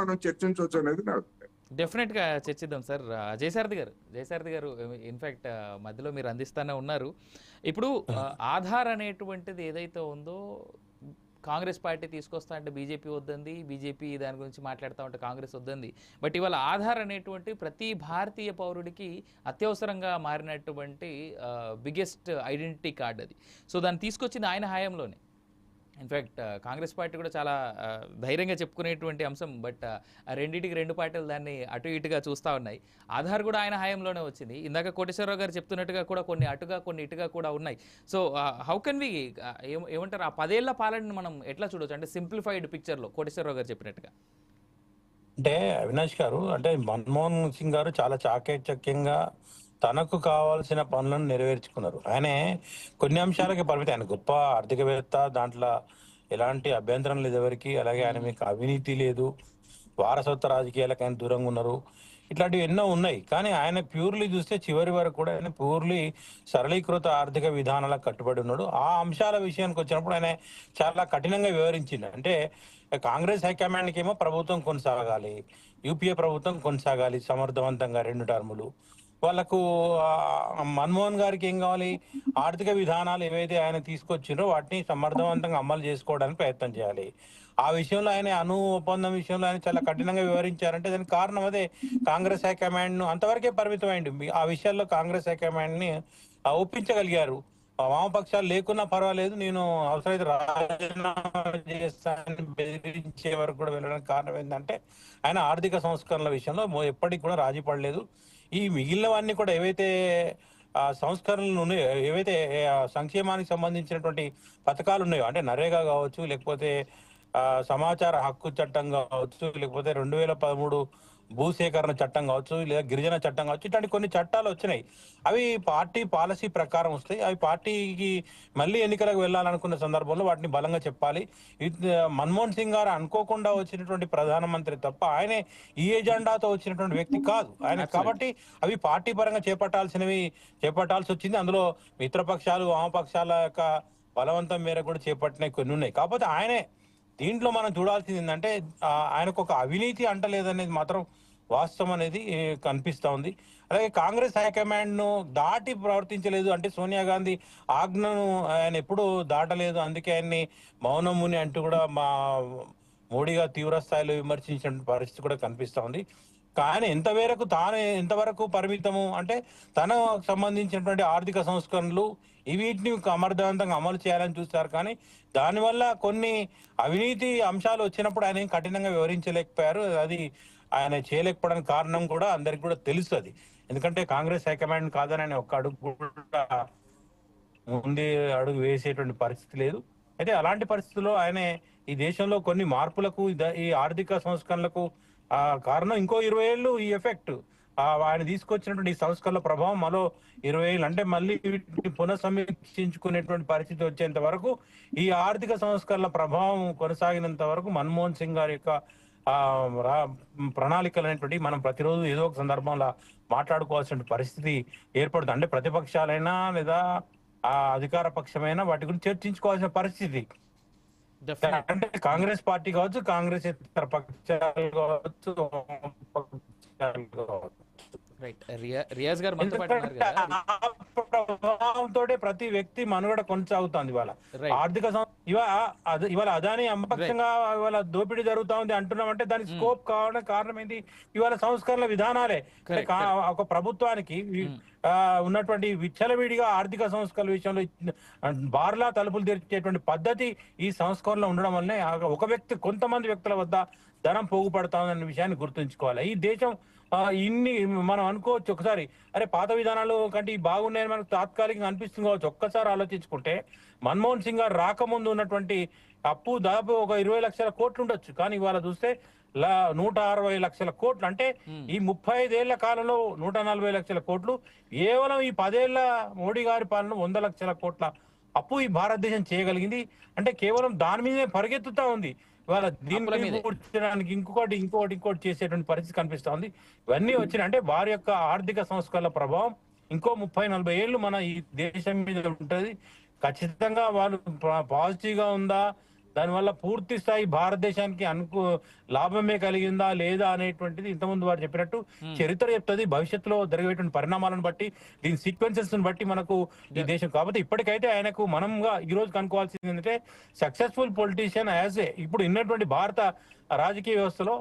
మనం చర్చించవచ్చు అనేది నా అభిప్రాయం. డెఫినెట్గా చర్చిద్దాం సార్. జయసారథి గారు ఇన్ఫ్యాక్ట్ మధ్యలో మీరు అందిస్తూనే ఉన్నారు. ఇప్పుడు ఆధార్ అనేటువంటిది ఏదైతే ఉందో కాంగ్రెస్ పార్టీ తీసుకొస్తా అంటే బీజేపీ వద్దంది, బీజేపీ దాని గురించి మాట్లాడుతూ ఉంటే కాంగ్రెస్ వద్దంది. బట్ ఇవాళ ఆధార్ అనేటువంటి ప్రతి భారతీయ పౌరుడికి అత్యవసరంగా మారినటువంటి బిగ్గెస్ట్ ఐడెంటిటీ కార్డ్ అది. సో దాన్ని తీసుకొచ్చింది ఆయన హయాంలోనే. ఇన్ఫ్యాక్ట్ కాంగ్రెస్ పార్టీ కూడా చాలా ధైర్యంగా చెప్పుకునేటువంటి అంశం. బట్ రెండింటికి రెండు పార్టీలు దాన్ని అటు ఇటుగా చూస్తూ ఉన్నాయి. ఆధార్ కూడా ఆయన హయాంలోనే వచ్చింది. ఇందాక కోటేశ్వరరావు గారు చెప్తున్నట్టుగా కూడా కొన్ని అటుగా కొన్ని ఇటుగా కూడా ఉన్నాయి. సో హౌ కెన్ వి ఏమంటారు, ఆ 10 ఏళ్ల పాలనని మనం ఎట్లా చూడవచ్చు అంటే సింప్లిఫైడ్ పిక్చర్లో కోటేశ్వరరావు గారు చెప్పినట్టుగా? అంటే అవినాష్ గారు, అంటే మన్మోహన్ సింగ్ గారు చాలా చాకచక్యంగా తనకు కావాల్సిన పనులను నెరవేర్చుకున్నారు. ఆయనే కొన్ని అంశాలకి పరిమితి. ఆయన గొప్ప ఆర్థికవేత్త, దాంట్లో ఎలాంటి అభ్యంతరం లేదు ఎవరికి. అలాగే ఆయన మీకు అవినీతి లేదు, వారసత్వ రాజకీయాలకు ఆయన దూరంగా ఉన్నారు. ఇట్లాంటివి ఎన్నో ఉన్నాయి. కానీ ఆయన ప్యూర్లీ చూస్తే చివరి వరకు కూడా ఆయన ప్యూర్లీ సరళీకృత ఆర్థిక విధానాలకు కట్టుబడి ఉన్నాడు. ఆ అంశాల విషయానికి వచ్చినప్పుడు ఆయన చాలా కఠినంగా వివరించింది. అంటే కాంగ్రెస్ హైకమాండ్కి ఏమో ప్రభుత్వం కొనసాగాలి, యూపీఏ ప్రభుత్వం కొనసాగాలి సమర్థవంతంగా 2 టర్ములు. వాళ్ళకు మన్మోహన్ గారికి ఏం కావాలి, ఆర్థిక విధానాలు ఏవైతే ఆయన తీసుకొచ్చిండ్రో వాటిని సమర్థవంతంగా అమలు చేసుకోవడానికి ప్రయత్నం చేయాలి. ఆ విషయంలో ఆయన ఒప్పందం విషయంలో ఆయన చాలా కఠినంగా వివరించారంటే దానికి కారణం అదే. కాంగ్రెస్ హైకమాండ్ ను అంతవరకే పరిమితం అయింది. ఆ విషయాల్లో కాంగ్రెస్ హైకమాండ్ ని ఒప్పించగలిగారు. వామపక్షాలు లేకున్నా పర్వాలేదు, నేను అవసరమైతే రాజీనామా చేస్తానని బెదిరించే వరకు కూడా వెళ్ళడానికి కారణం ఏంటంటే ఆయన ఆర్థిక సంస్కరణల విషయంలో ఎప్పటికి కూడా రాజీ పడలేదు. ఈ మిగిలినవన్నీ కూడా ఏవైతే సంస్కరణలు ఉన్నాయో, ఏవైతే సంక్షేమానికి సంబంధించినటువంటి పథకాలు ఉన్నాయో, అంటే నరేగా కావచ్చు, లేకపోతే సమాచార హక్కు చట్టం కావచ్చు, లేకపోతే 2013 భూసేకరణ చట్టం కావచ్చు, లేదా గిరిజన చట్టం కావచ్చు, ఇట్లాంటి కొన్ని చట్టాలు వచ్చినాయి. అవి పార్టీ పాలసీ ప్రకారం వస్తాయి. అవి పార్టీకి మళ్ళీ ఎన్నికలకు వెళ్ళాలనుకున్న సందర్భంలో వాటిని బలంగా చెప్పాలి. మన్మోహన్ సింగ్ గారు అనుకోకుండా వచ్చినటువంటి ప్రధానమంత్రి తప్ప ఆయనే ఈ ఎజెండాతో వచ్చినటువంటి వ్యక్తి కాదు ఆయన. కాబట్టి అవి పార్టీ పరంగా చేపట్టాల్సి వచ్చింది. అందులో మిత్రపక్షాలు, వామపక్షాల యొక్క బలవంతం మేరకు కూడా చేపట్టినవి కొన్ని ఉన్నాయి. కాకపోతే ఆయనే దీంట్లో మనం చూడాల్సింది ఏంటంటే ఆయనకు ఒక అవినీతి అంటలేదనేది మాత్రం వాస్తవం అనేది కనిపిస్తా ఉంది. అలాగే కాంగ్రెస్ హైకమాండ్ ను దాటి ప్రవర్తించలేదు. అంటే సోనియా గాంధీ ఆజ్ఞను ఆయన ఎప్పుడూ దాటలేదు. అందుకే ఆయన్ని మౌనముని అంటూ కూడా మోడీ గారు తీవ్ర స్థాయిలో విమర్శించిన పరిస్థితి కూడా కనిపిస్తా ఉంది. కానీ ఎంతవరకు పరిమితము అంటే తనకు సంబంధించినటువంటి ఆర్థిక సంస్కరణలు వీటిని సమర్థవంతంగా అమలు చేయాలని చూస్తారు. కానీ దానివల్ల కొన్ని అవినీతి అంశాలు వచ్చినప్పుడు ఆయన కఠినంగా వివరించలేకపోయారు. అది ఆయన చేయలేకపోవడానికి కారణం కూడా అందరికి కూడా తెలుసు అది. ఎందుకంటే కాంగ్రెస్ హైకమాండ్ కాదని ఆయన ఒక్క అడుగు కూడా ముందే అడుగు వేసేటువంటి పరిస్థితి లేదు. అయితే అలాంటి పరిస్థితుల్లో ఆయన ఈ దేశంలో కొన్ని మార్పులకు, ఈ ఆర్థిక సంస్కరణలకు కారణం ఇంకో 20 ఏళ్ళు ఈ ఎఫెక్ట్ ఆయన తీసుకొచ్చినటువంటి ఈ సంస్కరణల ప్రభావం మరో 20 ఏళ్ళు, అంటే మళ్ళీ వీటిని పునఃసమీక్షించుకునేటువంటి పరిస్థితి వచ్చేంత వరకు, ఈ ఆర్థిక సంస్కరణల ప్రభావం కొనసాగినంత వరకు మన్మోహన్ సింగ్ గారి యొక్క ప్రణాళికలు అనేటువంటి మనం ప్రతిరోజు ఏదో ఒక సందర్భంలో మాట్లాడుకోవాల్సిన పరిస్థితి ఏర్పడుతుంది. అంటే ప్రతిపక్షాలైనా లేదా అధికార పక్షమైనా వాటి గురించి చర్చించుకోవాల్సిన పరిస్థితి. అంటే కాంగ్రెస్ పార్టీ కావచ్చు, కాంగ్రెస్ ఇతర పక్షాలు కావచ్చు, ప్రభావంతో ప్రతి వ్యక్తి మనుగడ కొనసాగుతుంది. ఇవాళ ఆర్థిక ఇవాళ అదాని అమ్మపక్షంగా ఇవాళ దోపిడీ జరుగుతా ఉంది అంటున్నామంటే దానికి స్కోప్ కారణం ఏంటి? ఇవాళ సంస్కరణల విధానాలే. ఒక ప్రభుత్వానికి ఉన్నటువంటి విచ్చలవిడిగా ఆర్థిక సంస్కరణల విషయంలో బార్లా తలుపులు తెరిచేటువంటి పద్ధతి ఈ సంస్కరణలో ఉండడం వల్లనే కొంతమంది వ్యక్తుల వద్ద ధనం పోగుపడతా ఉందన్న విషయాన్ని గుర్తుంచుకోవాలి. ఈ దేశం ఇన్ని మనం అనుకోవచ్చు ఒకసారి, అరే పాత విధానాలు కంటే బాగున్నాయని మనకు తాత్కాలికంగా అనిపిస్తుంది కావచ్చు. ఒక్కసారి ఆలోచించుకుంటే మన్మోహన్ సింగ్ గారు రాకముందు ఉన్నటువంటి అప్పు దాదాపు ఒక 20 లక్షల కోట్లు ఉండొచ్చు. కానీ ఇవాళ చూస్తే 160 లక్షల కోట్లు. అంటే ఈ 35 ఏళ్ల కాలంలో 140 లక్షల కోట్లు. కేవలం ఈ 10 ఏళ్ల మోడీ గారి పాలన 100 లక్షల కోట్ల అప్పు ఈ భారతదేశం చేయగలిగింది. అంటే కేవలం దాని మీదే పరిగెత్తుతా ఉంది. ఇవాళ దీన్ని కూర్చోడానికి ఇంకోటి చేసేటువంటి పరిస్థితి కనిపిస్తా ఉంది. ఇవన్నీ వచ్చినాయి అంటే వారి యొక్క ఆర్థిక సంస్కరణల ప్రభావం ఇంకో 30-40 ఏళ్ళు మన ఈ దేశం మీద ఉంటది. ఖచ్చితంగా వాళ్ళు పాజిటివ్ గా ఉందా, దానివల్ల పూర్తి స్థాయి భారతదేశానికి లాభమే కలిగిందా లేదా అనేటువంటిది ఇంతకుముందు వారు చెప్పినట్టు చరిత్ర చెప్తుంది. భవిష్యత్తులో జరిగేటువంటి పరిణామాలను బట్టి, దీని సీక్వెన్సెస్ బట్టి మనకు ఈ దేశం కాబట్టి ఇప్పటికైతే ఆయనకు మనంగా ఈ రోజు కనుక్కోవాల్సింది ఏంటంటే సక్సెస్ఫుల్ పొలిటీషియన్ యాజ్ ఏ ఇప్పుడు ఉన్నటువంటి భారత రాజకీయ వ్యవస్థలో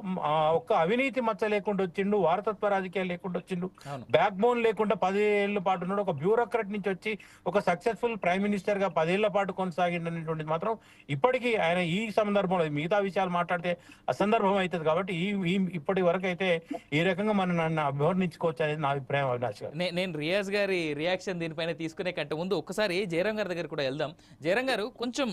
ఒక్క అవినీతి మచ్చ లేకుండా వచ్చిండు, వారసత్వ రాజకీయాలు లేకుండా వచ్చిండు, బ్యాక్ బోన్ లేకుండా 10 ఏళ్ల పాటు ఉన్నాడు, ఒక బ్యూరోక్రాట్ నుంచి వచ్చి ఒక సక్సెస్ఫుల్ ప్రైమ్ మినిస్టర్ గా 10 ఏళ్ల పాటు కొనసాగిండు అనేటువంటిది మాత్రం ఇప్పటికీ ఆయన ఈ సందర్భంలో మిగతా విషయాలు మాట్లాడితే అసందర్భం అవుతుంది. కాబట్టి ఇప్పటి వరకు అయితే ఈ రకంగా మనం నన్ను అభివర్ణించుకోవచ్చు అనేది నా అభిప్రాయం. అవినాష్ గారు, నేను రియాజ్ గారి రియాక్షన్ దీనిపైన తీసుకునే కంటే ముందు ఒక్కసారి జయరాం గారి దగ్గర కూడా వెళ్దాం. జయరాం గారు, కొంచెం